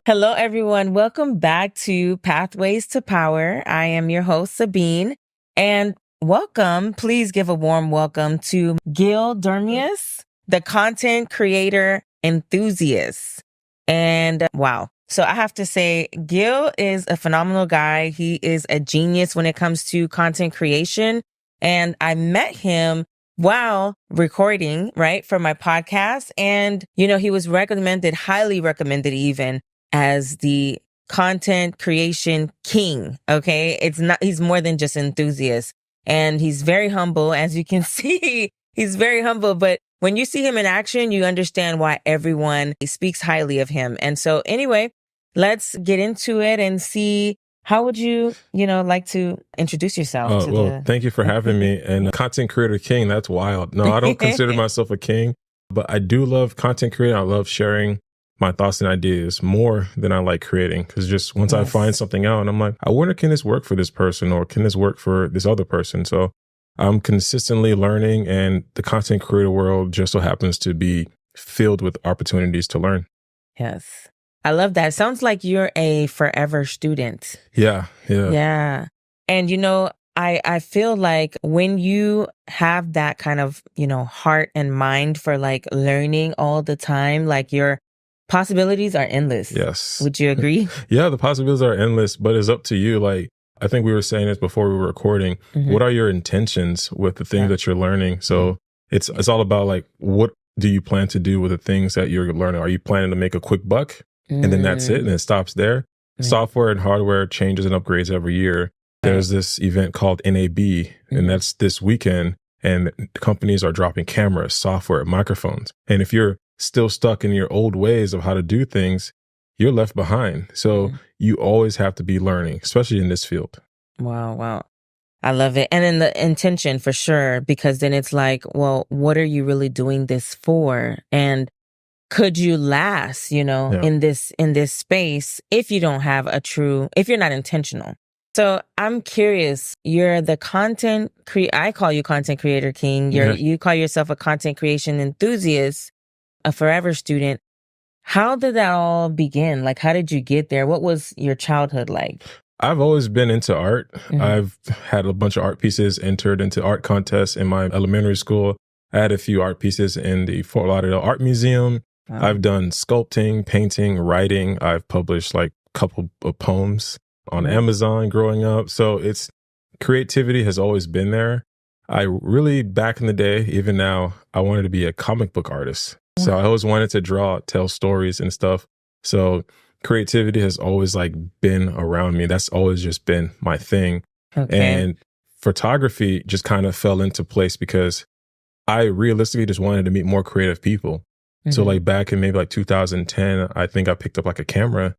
Hello, everyone. Welcome back to Pathways to Power. I am your host, Sabine, and welcome. Please give a warm welcome to Guil Dormeus, the content creator enthusiast. And wow. So I have to say, Guil is a phenomenal guy. He is a genius when it comes to content creation. And I met him while recording, right, for my podcast. And, he was recommended, highly recommended even, as the content creation king. Okay. He's more than just enthusiast, and he's very humble. As you can see, he's very humble, but when you see him in action, you understand why everyone speaks highly of him. And so anyway, let's get into it and see, how would you, like to introduce yourself? Thank you for having me. And content creator king, that's wild. No, I don't consider myself a king, but I do love content creating. I love sharing my thoughts and ideas more than I like creating. Because just once I find something out and I'm like, I wonder, can this work for this person, or can this work for this other person? So I'm consistently learning, and the content creator world just so happens to be filled with opportunities to learn. Yes. I love that. It sounds like you're a forever student. Yeah. And I feel like when you have that kind of, heart and mind for like learning all the time, like your possibilities are endless. Yes. Would you agree? Yeah, the possibilities are endless, but it's up to you. Like, I think we were saying this before we were recording. Mm-hmm. What are your intentions with the things that you're learning? So it's all about like, what do you plan to do with the things that you're learning? Are you planning to make a quick buck? And then that's it, and it stops there. Software and hardware changes and upgrades every year. There's this event called NAB, and that's this weekend, and companies are dropping cameras, software, microphones. And if you're still stuck in your old ways of how to do things, you're left behind. So you always have to be learning, especially in this field. Wow. I love it. And then the intention for sure, because then it's like, well, what are you really doing this for? And could you last, in this space if you don't have if you're not intentional? So I'm curious, you're the I call you content creator king. You call yourself a content creation enthusiast, a forever student. How did that all begin? Like, how did you get there? What was your childhood like? I've always been into art. Mm-hmm. I've had a bunch of art pieces entered into art contests in my elementary school. I had a few art pieces in the Fort Lauderdale Art Museum. Wow. I've done sculpting, painting, writing. I've published like a couple of poems on Amazon growing up. So creativity has always been there. I really, back in the day, even now, I wanted to be a comic book artist. So I always wanted to draw, tell stories and stuff. So creativity has always like been around me. That's always just been my thing. Okay. And photography just kind of fell into place because I realistically just wanted to meet more creative people. Mm-hmm. So like back in maybe like 2010, I think I picked up like a camera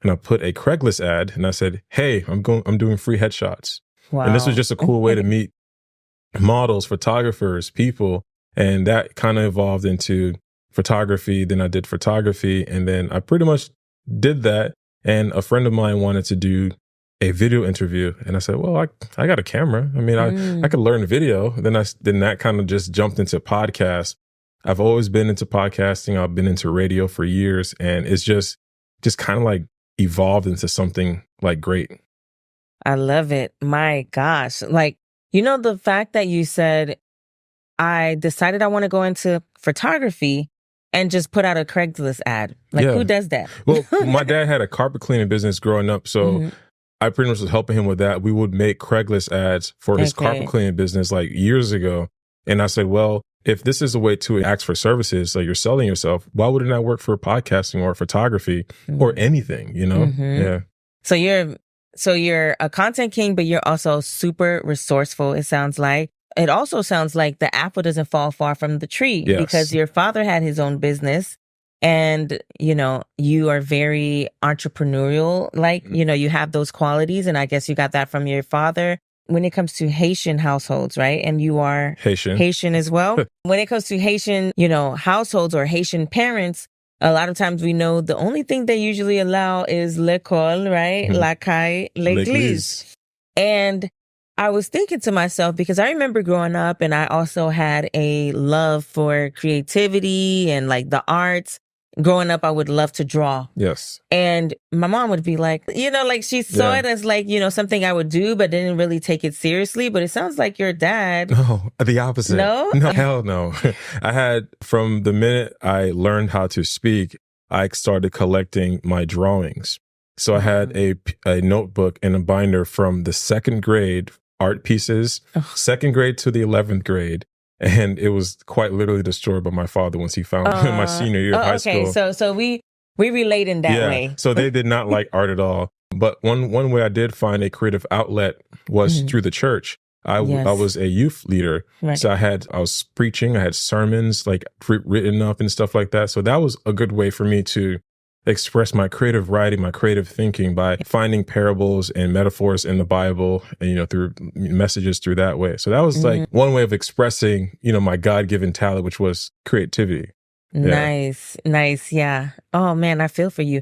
and I put a Craigslist ad and I said, hey, I'm doing free headshots. Wow. And this was just a cool way to meet models, photographers, people. And that kind of evolved into photography. Then I did photography, and then I pretty much did that. And a friend of mine wanted to do a video interview, and I said, well, I got a camera. I mean, I could learn video. Then that kind of just jumped into podcast. I've always been into podcasting. I've been into radio for years, and it's just kind of like evolved into something like great. I love it. My gosh. Like, the fact that you said, I decided I want to go into photography and just put out a Craigslist ad. Like, who does that? Well, my dad had a carpet cleaning business growing up. So I pretty much was helping him with that. We would make Craigslist ads for his carpet cleaning business like years ago. And I said, well, if this is a way to ask for services, like you're selling yourself, why would it not work for podcasting or photography or anything, Yeah. So you're a content king, but you're also super resourceful, it sounds like. It also sounds like the apple doesn't fall far from the tree because your father had his own business and, you are very entrepreneurial, like, you have those qualities. And I guess you got that from your father. when it comes to Haitian households, right? And you are Haitian as well. When it comes to Haitian, households or Haitian parents, a lot of times we know the only thing they usually allow is l'école, right? La caille, l'église. And I was thinking to myself, because I remember growing up and I also had a love for creativity and like the arts. Growing up, I would love to draw. Yes. And my mom would be like, like she saw it as like, something I would do, but didn't really take it seriously. But it sounds like your dad. No, the opposite. No? No, hell no. I had, from the minute I learned how to speak, I started collecting my drawings. So I had a notebook and a binder from the 2nd grade art pieces, 2nd grade to the 11th grade. And it was quite literally destroyed by my father once he found my senior year of high school. So we relate in that way. So they did not like art at all. But one way I did find a creative outlet was through the church. I was a youth leader. Right. So I was preaching. I had sermons like written up and stuff like that. So that was a good way for me to express my creative writing, my creative thinking by finding parables and metaphors in the Bible and, through messages through that way. So that was like one way of expressing, my God-given talent, which was creativity. Yeah. Nice. Yeah. Oh man, I feel for you.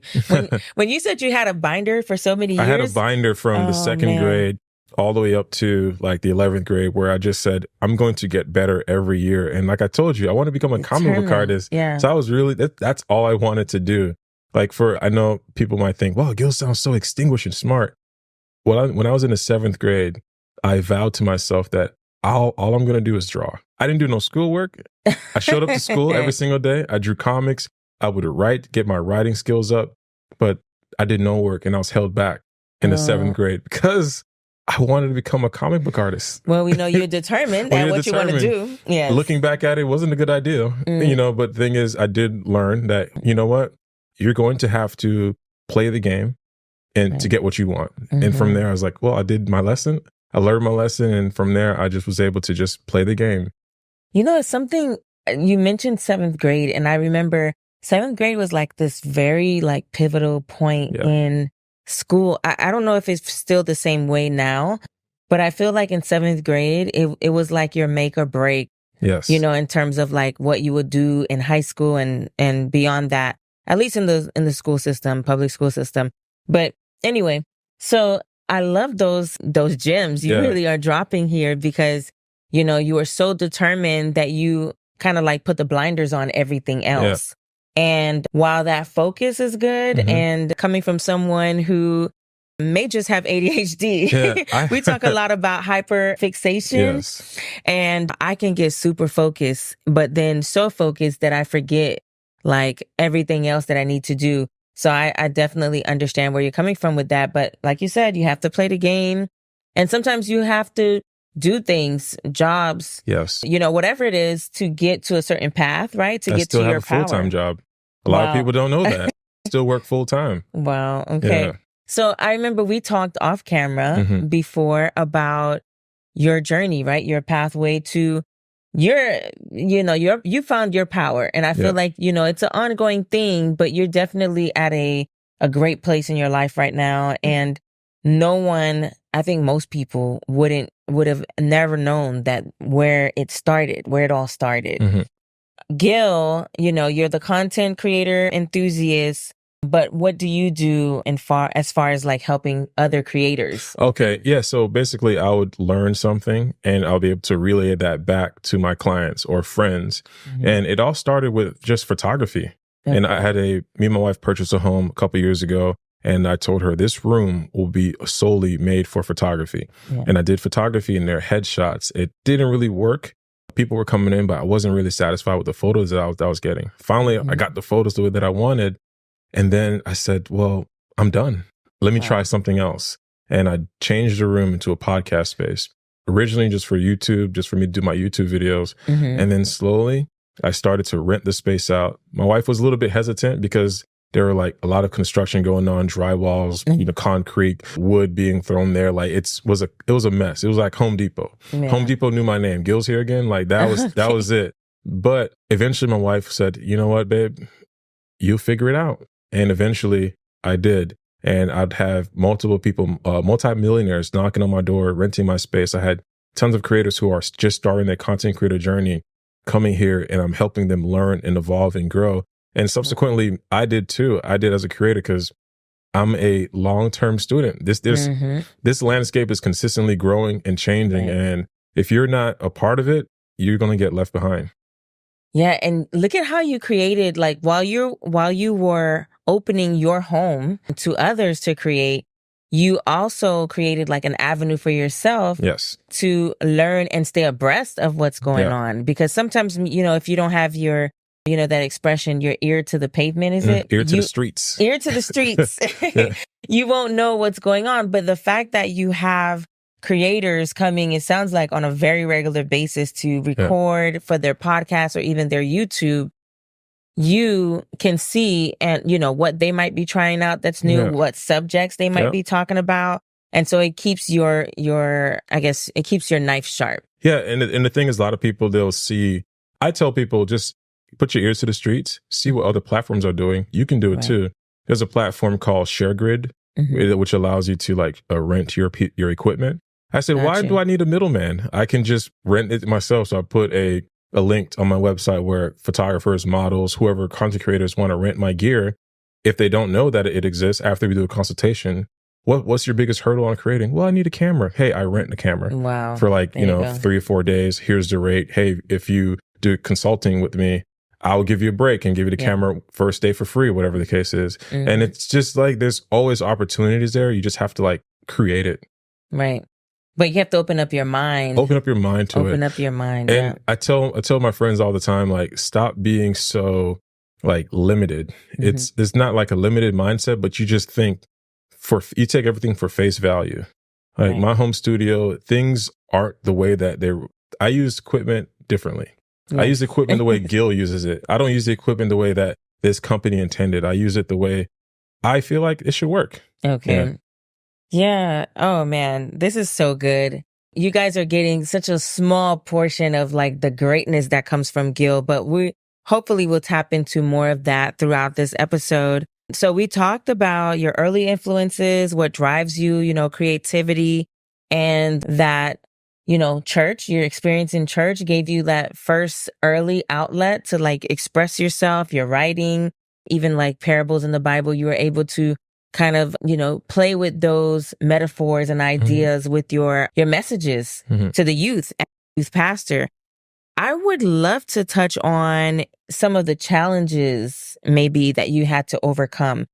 When you said you had a binder for so many years. I had a binder from the 2nd grade all the way up to like the 11th grade where I just said, I'm going to get better every year. And like I told you, I want to become a comic book artist. Yeah. So I was really, that's all I wanted to do. Like I know people might think, wow, Guil sounds so extinguished and smart. Well, when I was in the 7th grade, I vowed to myself that all I'm going to do is draw. I didn't do no schoolwork. I showed up to school every single day. I drew comics. I would write, get my writing skills up, but I did no work and I was held back in the 7th grade because I wanted to become a comic book artist. Well, we know you're determined at what you want to do. Yes. Looking back at it, wasn't a good idea, but the thing is, I did learn that, you know what? You're going to have to play the game and to get what you want. And from there, I was like, well, I did my lesson. I learned my lesson. And from there, I just was able to just play the game. It's something you mentioned 7th grade. And I remember 7th grade was like this very like pivotal point in school. I don't know if it's still the same way now, but I feel like in 7th grade, it was like your make or break. Yes. In terms of like what you would do in high school and beyond that. At least in the school system, public school system. But anyway, so I love those gems you really are dropping here because, you are so determined that you kind of like put the blinders on everything else. Yeah. And while that focus is good and coming from someone who may just have ADHD, we talk a lot about hyperfixation and I can get super focused, but then so focused that I forget like everything else that I need to do. So I definitely understand where you're coming from with that. But like you said, you have to play the game. And sometimes you have to do things, jobs, whatever it is to get to a certain path, right? To get to your power. I still have a full-time job. A lot of people don't know that. Still work full-time. Wow. Okay. Yeah. So I remember we talked off camera before about your journey, right? Your pathway to you found your power. And I feel like, it's an ongoing thing, but you're definitely at a great place in your life right now. And no one, I think most people would have never known that where it all started. Guil, you're the content creator enthusiast, but what do you do as far as like helping other creators? Okay. Yeah. So basically I would learn something and I'll be able to relay that back to my clients or friends. And it all started with just photography. Okay. And I had me and my wife purchased a home a couple years ago. And I told her this room will be solely made for photography. Yeah. And I did photography in their headshots. It didn't really work. People were coming in, but I wasn't really satisfied with the photos that I was getting. Finally, I got the photos the way that I wanted. And then I said, well, I'm done. Let me try something else. And I changed the room into a podcast space, originally just for YouTube, just for me to do my YouTube videos. And then slowly I started to rent the space out. My wife was a little bit hesitant because there were like a lot of construction going on, drywalls, concrete, wood being thrown there. Like it was a mess. It was like Home Depot. Yeah. Home Depot knew my name. Guil's here again. Like that was it. But eventually my wife said, you know what, babe, you'll figure it out. And eventually I did. and I'd have multiple people, multi-millionaires knocking on my door, renting my space. I had tons of creators who are just starting their content creator journey coming here, and I'm helping them learn and evolve and grow. And subsequently, I did too. I did as a creator because I'm a long-term student. This landscape is consistently growing and changing. Right. And if you're not a part of it, you're going to get left behind. Yeah. And look at how you created, like while you were opening your home to others to create, you also created like an avenue for yourself Yes. to learn and stay abreast of what's going on. Because sometimes, if you don't have your, that expression, your ear to the pavement, is it? Ear to the streets. Ear to the streets. You won't know what's going on. But the fact that you have creators coming, it sounds like on a very regular basis to record for their podcast or even their YouTube, you can see and, what they might be trying out that's new, what subjects they might be talking about. And so it keeps your knife sharp. Yeah. And the thing is, a lot of people, I tell people, just put your ears to the streets, see what other platforms are doing. You can do it too. There's a platform called ShareGrid, which allows you to rent your equipment. I said, why do I need a middleman? I can just rent it myself. So I put a link on my website where photographers, models, whoever content creators want to rent my gear. If they don't know that it exists after we do a consultation, what's your biggest hurdle on creating? Well, I need a camera. Hey, I rent a camera for 3 or 4 days. Here's the rate. Hey, if you do consulting with me, I'll give you a break and give you the camera first day for free, whatever the case is. And it's just there's always opportunities there. You just have to create it. Right. But you have to open up your mind. Open up your mind to it. Open up your mind. And I tell my friends all the time, stop being so limited. It's not like a limited mindset, but you just think you take everything for face value. My home studio, things aren't the way that I use equipment differently. I use equipment the way Guil uses it. I don't use the equipment the way that this company intended. I use it the way I feel like it should work. Okay. Yeah. Oh man, this is so good. You guys are getting such a small portion of the greatness that comes from Guil, but we hopefully will tap into more of that throughout this episode. So we talked about your early influences, what drives you, creativity, and that, church, your experience in church gave you that first early outlet to express yourself, your writing, even parables in the Bible. You were able to kind of, play with those metaphors and ideas with your messages to the youth and youth pastor. I would love to touch on some of the challenges maybe that you had to overcome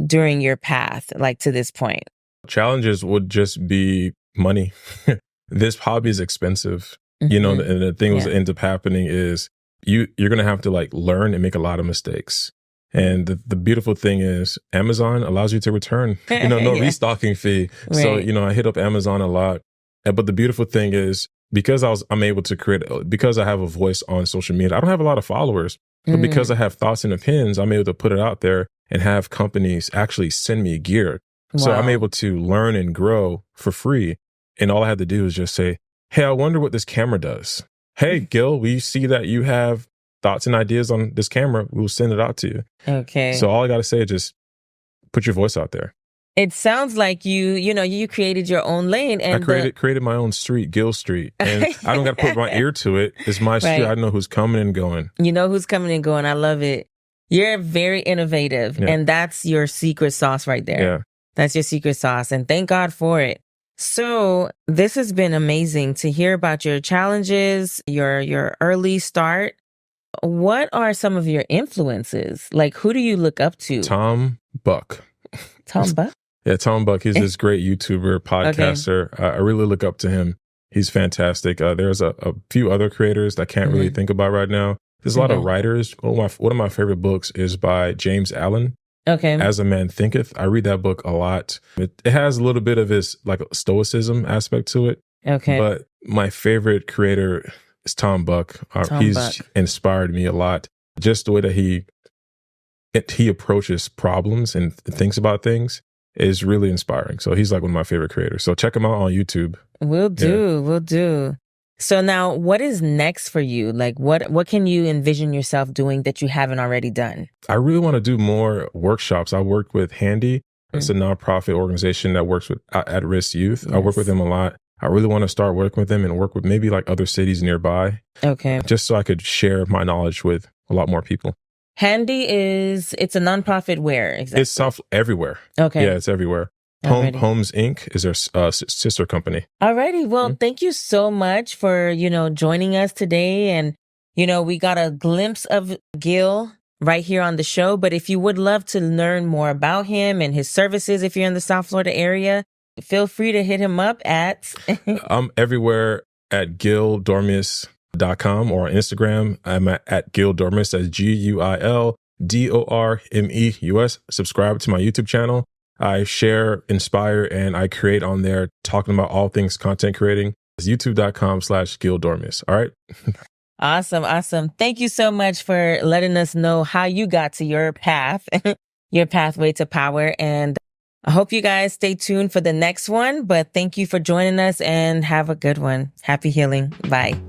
during your path, to this point. Challenges would just be money. This hobby is expensive, and the thing that ends up happening is you're going to have to learn and make a lot of mistakes. And the beautiful thing is Amazon allows you to return, no restocking fee. Right. So, I hit up Amazon a lot. But the beautiful thing is because I'm able to create, because I have a voice on social media, I don't have a lot of followers, but because I have thoughts and opinions, I'm able to put it out there and have companies actually send me gear. Wow. So I'm able to learn and grow for free. And all I had to do is just say, hey, I wonder what this camera does. Hey, Guil, we see that you have thoughts and ideas on this camera. We'll send it out to you. Okay. So all I got to say is just put your voice out there. It sounds like you created your own lane. And I created my own street, Guil Street. And I don't got to put my ear to it. It's my street. I know who's coming and going. You know who's coming and going. I love it. You're very innovative. Yeah. And that's your secret sauce right there. Yeah. That's your secret sauce. And thank God for it. So this has been amazing to hear about your challenges, your early start. What are some of your influences? Who do you look up to? Tom Buck. Tom Buck? Yeah, Tom Buck. He's this great YouTuber, podcaster. Okay. I really look up to him. He's fantastic. There's a few other creators that I can't really think about right now. There's a lot of writers. One of my favorite books is by James Allen. Okay. As a Man Thinketh. I read that book a lot. It has a little bit of his stoicism aspect to it. Okay. But my favorite creator is Tom Buck. He's inspired me a lot. Just the way that he approaches problems and thinks about things is really inspiring. So he's one of my favorite creators. So check him out on YouTube. Will do. So now what is next for you? What can you envision yourself doing that you haven't already done? I really want to do more workshops. I worked with Handy. It's a nonprofit organization that works with at-risk youth. I work with them a lot. I really want to start working with them and work with maybe like other cities nearby. Okay. Just so I could share my knowledge with a lot more people. Handy it's a nonprofit where exactly? It's everywhere. Okay. Yeah, it's everywhere. Homes Inc. is their sister company. Alrighty. Well, thank you so much for, joining us today. And, we got a glimpse of Guil right here on the show. But if you would love to learn more about him and his services, if you're in the South Florida area, feel free to hit him up at... I'm everywhere at guildormeus.com or on Instagram. I'm at Guil Dormeus. That's GuilDormeus. Subscribe to my YouTube channel. I share, inspire, and I create on there talking about all things content creating. It's youtube.com/Guil Dormeus. All right. Awesome. Thank you so much for letting us know how you got to your path, your pathway to power. And I hope you guys stay tuned for the next one. But thank you for joining us and have a good one. Happy healing. Bye.